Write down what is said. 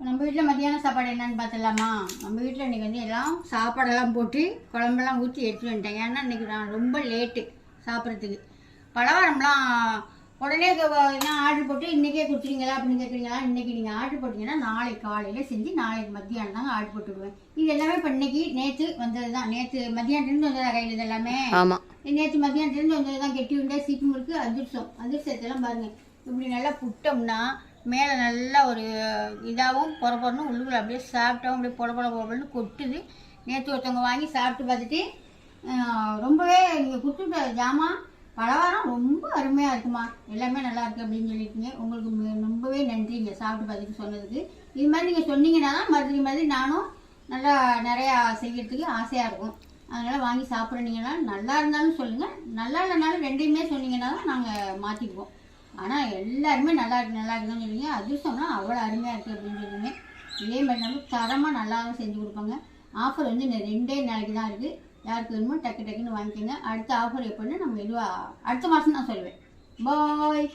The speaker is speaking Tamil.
நம்ம வீட்டில் மத்தியான சாப்பாடு என்னன்னு பார்த்துடலாமா? நம்ம வீட்டில் இன்றைக்கி வந்து எல்லாம் சாப்பாடெல்லாம் போட்டு குழம்பெல்லாம் ஊற்றி எடுத்துகிட்டு வந்துட்டேன். ஏன்னா இன்றைக்கி நான் ரொம்ப லேட்டு சாப்பிட்றதுக்கு. பலகாரம்லாம் உடனே ஆர்டர் போட்டு இன்றைக்கே கொடுத்துருங்களா அப்படின்னு கேட்குறீங்களா? இன்றைக்கி நீங்கள் ஆர்டர் போட்டிங்கன்னா நாளைக்கு காலையில் செஞ்சு நாளைக்கு மத்தியானம் தாங்க ஆர்டர் போட்டுவிடுவேன். இது எல்லாமே இப்போ இன்றைக்கி நேற்று வந்தது தான். நேற்று மத்தியானத்துலேருந்து வந்ததா கையில் இது எல்லாமே? ஆமாம், நேற்று மத்தியானத்துலேருந்து வந்தது தான். கெட்டி உண்டை சீப்பு இருக்குது, அதிர்ஷ்டத்தெல்லாம் பாருங்கள். இப்படி நல்லா புட்டோம்னா மேலே நல்லா ஒரு இதாகவும் பொறப்பொறணும், உள்ளுக்குள்ள அப்படியே சாப்பிட்டோம், அப்படியே பொடன்னு கொட்டுது. நேற்று ஒருத்தவங்க வாங்கி சாப்பிட்டு பார்த்துட்டு ரொம்பவே நீங்கள் கொடுத்துட்ட ஜாமான் பலகாரம் ரொம்ப அருமையாக இருக்குமா, எல்லாமே நல்லா இருக்குது அப்படின்னு சொல்லியிருக்கீங்க. உங்களுக்கு ரொம்பவே நன்றிங்க சாப்பிட்டு பார்த்துட்டு சொன்னதுக்கு. இது மாதிரி நீங்கள் சொன்னீங்கன்னா தான் மறுபடி நானும் நல்லா நிறையா செய்யறதுக்கு ஆசையாக இருக்கும். அதனால் வாங்கி சாப்பிட்றீங்கன்னா நல்லா இருந்தாலும் சொல்லுங்கள், நல்லா இல்லைனாலும் ரெண்டையுமே சொன்னீங்கன்னா தான் நாங்கள் மாற்றிக்குவோம். ஆனால் எல்லாருமே நல்லா இருக்குன்னு சொல்லுவீங்க. அதிர்ஷ்டம்னா அவ்வளோ அருமையாக இருக்குது அப்படின்னு சொல்லுவீங்க. இதே மாதிரி நம்ம தரமாக நல்லாவும் செஞ்சு கொடுப்பாங்க. ஆஃபர் வந்து இந்த 2 நாளைக்கு தான் இருக்குது. யாருக்கு வேணுமோ டக்குன்னு வாங்கிக்கோங்க. அடுத்த ஆஃபர் எப்போன்னு நம்ம மெதுவாக அடுத்த மாதம் தான் சொல்லுவேன். பாய்.